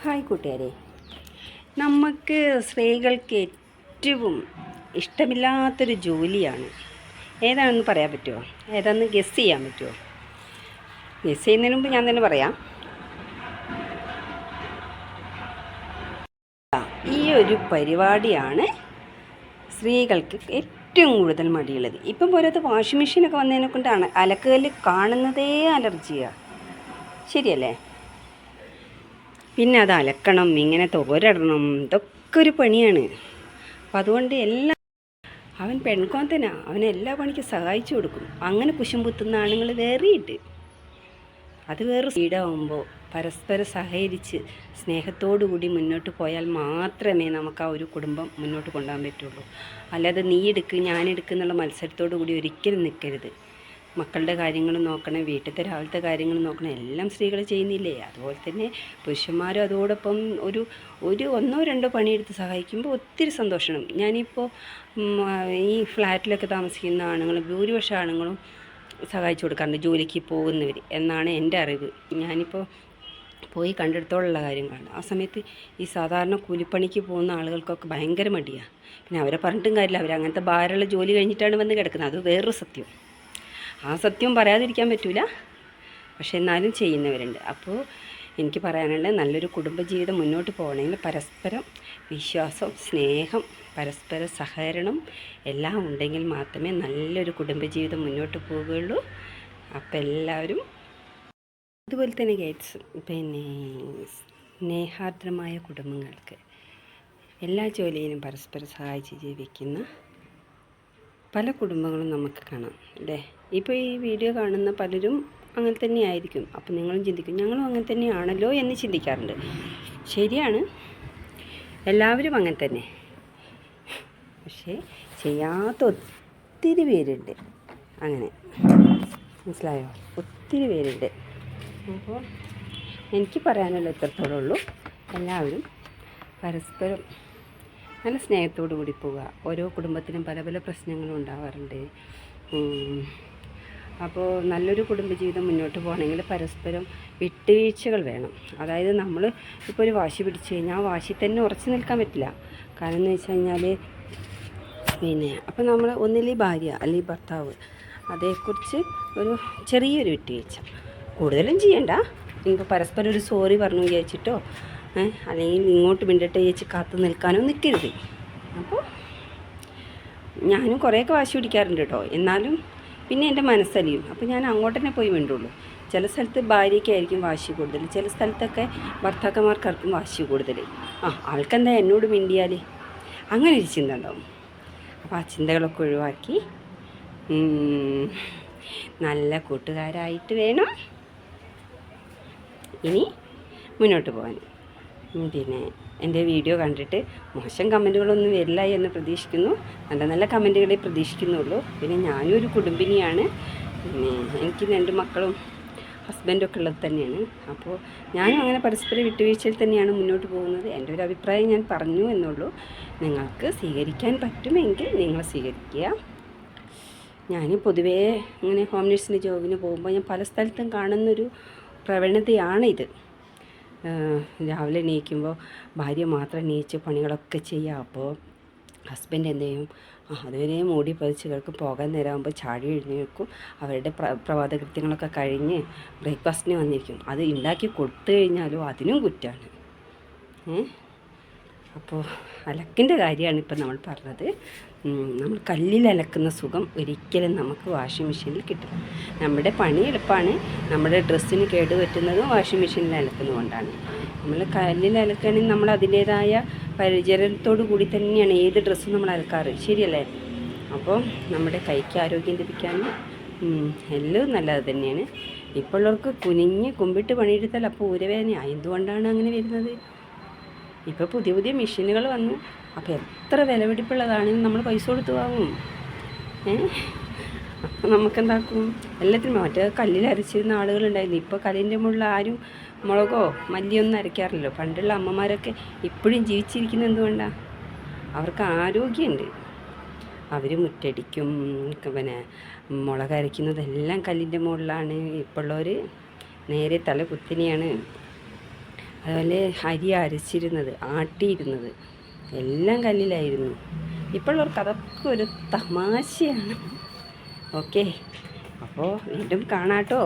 Hi കൂട്ടുകാരെ, നമുക്ക് സ്ത്രീകൾക്ക് ഏറ്റവും ഇഷ്ടമില്ലാത്തൊരു ജോലിയാണ്. ഏതാണെന്ന് പറയാൻ പറ്റുമോ? ഏതാണെന്ന് ഗസ് ചെയ്യാൻ പറ്റുമോ? ഗസ് ചെയ്യുന്നതിന് മുമ്പ് ഞാൻ തന്നെ പറയാം. ഈ ഒരു പരിപാടിയാണ് സ്ത്രീകൾക്ക് ഏറ്റവും കൂടുതൽ മടിയുള്ളത്. ഇപ്പം പോരാത്ത വാഷിംഗ് മെഷീനൊക്കെ വന്നതിനെ കൊണ്ടാണ് അലക്കല് കാണുന്നതേ അലർജിയാണ്. ശരിയല്ലേ? പിന്നെ അത് അലക്കണം, ഇങ്ങനെ തോരടണം, ഇതൊക്കെ ഒരു പണിയാണ്. അപ്പം അതുകൊണ്ട് അവൻ പെൺകോന്തനാ, അവൻ എല്ലാ പണിക്കും സഹായിച്ചു കൊടുക്കും. അങ്ങനെ കുശുമ്പുത്തുന്ന ആണുങ്ങൾ വേറിയിട്ട് അത് വേറെ സ്പീഡാകുമ്പോൾ പരസ്പരം സഹകരിച്ച് സ്നേഹത്തോടു കൂടി മുന്നോട്ട് പോയാൽ മാത്രമേ നമുക്ക് ആ ഒരു കുടുംബം മുന്നോട്ട് കൊണ്ടുപോകാൻ പറ്റുള്ളൂ. അല്ലാതെ നീ എടുക്ക് ഞാനെടുക്ക് എന്നുള്ള മത്സരത്തോടു കൂടി ഒരിക്കലും നിൽക്കരുത്. മക്കളുടെ കാര്യങ്ങൾ നോക്കണം, വീട്ടിലത്തെ രാവിലത്തെ കാര്യങ്ങൾ നോക്കണം, എല്ലാം സ്ത്രീകൾ ചെയ്യുന്നില്ലേ? അതുപോലെ തന്നെ പുരുഷന്മാരും അതോടൊപ്പം ഒരു ഒന്നോ രണ്ടോ പണിയെടുത്ത് സഹായിക്കുമ്പോൾ ഒത്തിരി സന്തോഷമാണ്. ഞാനിപ്പോൾ ഈ ഫ്ലാറ്റിലൊക്കെ താമസിക്കുന്ന ആണുങ്ങൾ, ഭൂരിപക്ഷം ആണുങ്ങളും സഹായിച്ചു കൊടുക്കാറുണ്ട്, ജോലിക്ക് പോകുന്നവർ എന്നാണ് എൻ്റെ അറിവ്. ഞാനിപ്പോൾ പോയി കണ്ടെടുത്തോളുള്ള കാര്യങ്ങളാണ്. ആ സമയത്ത് ഈ സാധാരണ കൂലിപ്പണിക്ക് പോകുന്ന ആളുകൾക്കൊക്കെ ഭയങ്കര മടിയാണ്. പിന്നെ അവരെ പറഞ്ഞിട്ടും കാര്യമില്ല, അവരങ്ങനത്തെ ഭാരമുള്ള ജോലി കഴിഞ്ഞിട്ടാണ് വന്ന് കിടക്കുന്നത്. അത് വേറൊരു സത്യം. ആ സത്യം പറയാതിരിക്കാൻ പറ്റില്ല. പക്ഷെ എന്നാലും ചെയ്യുന്നവരുണ്ട്. അപ്പോൾ എനിക്ക് പറയാനുള്ളത്, നല്ലൊരു കുടുംബജീവിതം മുന്നോട്ട് പോകണമെങ്കിൽ പരസ്പരം വിശ്വാസം, സ്നേഹം, പരസ്പര സഹകരണം എല്ലാം ഉണ്ടെങ്കിൽ മാത്രമേ നല്ലൊരു കുടുംബജീവിതം മുന്നോട്ട് പോവുകയുള്ളൂ. അപ്പോൾ എല്ലാവരും അതുപോലെ തന്നെ ഗൈഡ്സ്, പിന്നെ സ്നേഹാർദ്രമായ കുടുംബങ്ങൾക്ക് എല്ലാ ജോലിയിലും പരസ്പരം സഹായിച്ച് ജീവിക്കുന്ന പല കുടുംബങ്ങളും നമുക്ക് കാണാം അല്ലേ? ഇപ്പോൾ ഈ വീഡിയോ കാണുന്ന പലരും അങ്ങനെ തന്നെ ആയിരിക്കും. അപ്പോൾ നിങ്ങളും ചിന്തിക്കും, ഞങ്ങളും അങ്ങനെ തന്നെയാണല്ലോ എന്ന് ചിന്തിക്കാറുണ്ട്. ശരിയാണ്, എല്ലാവരും അങ്ങനെ തന്നെ. പക്ഷേ ചെയ്യാത്ത ഒത്തിരി പേരുണ്ട് അങ്ങനെ, മനസ്സിലായോ? ഒത്തിരി പേരുണ്ട്. അപ്പോൾ എനിക്ക് പറയാനുള്ള ഇത്രത്തോളം ഉള്ളൂ. എല്ലാവരും പരസ്പരം നല്ല സ്നേഹത്തോടു കൂടി പോവുക. ഓരോ കുടുംബത്തിനും പല പല പ്രശ്നങ്ങളും ഉണ്ടാവാറുണ്ട്. അപ്പോൾ നല്ലൊരു കുടുംബജീവിതം മുന്നോട്ട് പോകണമെങ്കിൽ പരസ്പരം വിട്ടുവീഴ്ചകൾ വേണം. അതായത് നമ്മൾ ഇപ്പോൾ ഒരു വാശി പിടിച്ച് കഴിഞ്ഞാൽ ആ വാശി തന്നെ ഉറച്ചു നിൽക്കാൻ പറ്റില്ല. കാരണം എന്ന് വെച്ച് കഴിഞ്ഞാൽ പിന്നെ അപ്പോൾ നമ്മൾ ഒന്നിലെ ഭാര്യ അല്ലെങ്കിൽ ഭർത്താവ് അതേക്കുറിച്ച് ഒരു ചെറിയൊരു വിട്ടുവീഴ്ച, കൂടുതലും ചെയ്യണ്ട. ഇപ്പോൾ പരസ്പരം ഒരു സോറി പറഞ്ഞു വിചാരിച്ചിട്ടോ അല്ലെങ്കിൽ ഇങ്ങോട്ട് മിണ്ടട്ടെ ചേച്ചി കാത്തു നിൽക്കാനോ നിൽക്കരുത്. അപ്പോൾ ഞാനും കുറേയൊക്കെ വാശി പിടിക്കാറുണ്ട് കേട്ടോ. എന്നാലും പിന്നെ എൻ്റെ മനസ്സലിയും. അപ്പോൾ ഞാൻ അങ്ങോട്ട് തന്നെ പോയി മിണ്ടുള്ളൂ. ചില സ്ഥലത്ത് ഭാര്യയ്ക്കായിരിക്കും വാശി കൂടുതൽ, ചില സ്ഥലത്തൊക്കെ ഭർത്താക്കന്മാർക്കാർക്കും വാശി കൂടുതൽ. ആൾക്കെന്താ എന്നോട് മിണ്ടിയാൽ, അങ്ങനെ ഒരു ചിന്ത ഉണ്ടാവും. അപ്പോൾ ആ ചിന്തകളൊക്കെ ഒഴിവാക്കി നല്ല കൂട്ടുകാരായിട്ട് വേണം ഇനി മുന്നോട്ട് പോകാൻ. പിന്നെ എൻ്റെ വീഡിയോ കണ്ടിട്ട് മോശം കമൻറ്റുകളൊന്നും വരില്ല എന്ന് പ്രതീക്ഷിക്കുന്നു. നല്ല നല്ല കമൻറ്റുകളെ പ്രതീക്ഷിക്കുന്നുള്ളൂ. പിന്നെ ഞാനും ഒരു കുടുംബിനിയാണ്. പിന്നെ എനിക്ക് 2 മക്കളും ഹസ്ബൻഡൊക്കെ ഉള്ളത് തന്നെയാണ്. അപ്പോൾ ഞാനും അങ്ങനെ പരസ്പര വിട്ടുവീഴ്ചയിൽ തന്നെയാണ് മുന്നോട്ട് പോകുന്നത്. എൻ്റെ ഒരു അഭിപ്രായം ഞാൻ പറഞ്ഞു എന്നുള്ളൂ. നിങ്ങൾക്ക് സ്വീകരിക്കാൻ പറ്റുമെങ്കിൽ നിങ്ങൾ സ്വീകരിക്കുക. ഞാൻ പൊതുവേ ഇങ്ങനെ ഹോം നേഴ്സിൻ്റെ ജോബിന് പോകുമ്പോൾ ഞാൻ പല സ്ഥലത്തും കാണുന്നൊരു പ്രവണതയാണിത്. രാവിലെ എണീക്കുമ്പോൾ ഭാര്യ മാത്രം എണീച്ച് പണികളൊക്കെ ചെയ്യുക. അപ്പോൾ ഹസ്ബൻഡ് എന്ത് ചെയ്യും? അതുവരെ മൂടി പതിച്ച് കിടക്കും. പോകാൻ നേരമാകുമ്പോൾ ചാടി എഴുന്നേൽക്കും. അവരുടെ പ്രഭാത കൃത്യങ്ങളൊക്കെ കഴിഞ്ഞ് ബ്രേക്ക്ഫാസ്റ്റിന് വന്നിരിക്കും. അത് ഉണ്ടാക്കി കൊടുത്തു കഴിഞ്ഞാലും അതിനും കുറ്റമാണ്. അപ്പോൾ അലക്കിൻ്റെ കാര്യമാണ് ഇപ്പം നമ്മൾ പറഞ്ഞത്. നമ്മൾ കല്ലിൽ അലക്കുന്ന സുഖം ഒരിക്കലും നമുക്ക് വാഷിംഗ് മെഷീനിൽ കിട്ടും. നമ്മുടെ പണി എളുപ്പമാണ്. നമ്മുടെ ഡ്രസ്സിന് കേടുപറ്റുന്നതും വാഷിംഗ് മെഷീനിൽ അലക്കുന്നതുകൊണ്ടാണ്. നമ്മൾ കല്ലിൽ അലക്കുകയാണെങ്കിൽ നമ്മൾ അതിൻ്റേതായ പരിചരണത്തോടു കൂടി തന്നെയാണ് ഏത് ഡ്രസ്സും നമ്മൾ അലക്കാറ്, ശരിയല്ലേ? അപ്പോൾ നമ്മുടെ കൈക്ക് ആരോഗ്യം ലഭിക്കാനും എല്ലാം നല്ലത് തന്നെയാണ്. ഇപ്പോൾ ഉള്ളവർക്ക് കുനിഞ്ഞ് കുമ്പിട്ട് പണിയെടുത്താൽ അപ്പോൾ ഊരവേദനയാണ്. എന്തുകൊണ്ടാണ് അങ്ങനെ വരുന്നത്? ഇപ്പോൾ പുതിയ പുതിയ മെഷീനുകൾ വന്നു. അപ്പോൾ എത്ര വിലപിടിപ്പുള്ളതാണെങ്കിലും നമ്മൾ പൈസ കൊടുത്ത് വാങ്ങും. അപ്പോൾ നമുക്കെന്താക്കും? എല്ലാത്തിനും മറ്റേ കല്ലിൽ അരച്ചിരുന്ന ആളുകളുണ്ടായിരുന്നു. ഇപ്പോൾ കല്ലിൻ്റെ മുകളിൽ ആരും മുളകോ മല്ലിയൊന്നും അരയ്ക്കാറില്ലല്ലോ. പണ്ടുള്ള അമ്മമാരൊക്കെ ഇപ്പോഴും ജീവിച്ചിരിക്കുന്നത് എന്തുകൊണ്ടാണ്? അവർക്ക് ആരോഗ്യമുണ്ട്. അവർ മുറ്റടിക്കും, പിന്നെ മുളക് അരയ്ക്കുന്നതെല്ലാം കല്ലിൻ്റെ മുകളിലാണ്. ഇപ്പോൾ ഉള്ളവർ നേരെ തല കുത്തിനെയാണ് അതുപോലെ അരി അരച്ചിരുന്നത്, ആട്ടിയിരുന്നത് എല്ലാം കല്ലിലായിരുന്നു. ഇപ്പോഴുള്ളവർക്ക് അതൊക്കെ ഒരു തമാശയാണ്. ഓക്കെ, അപ്പോൾ വീണ്ടും കാണാട്ടോ.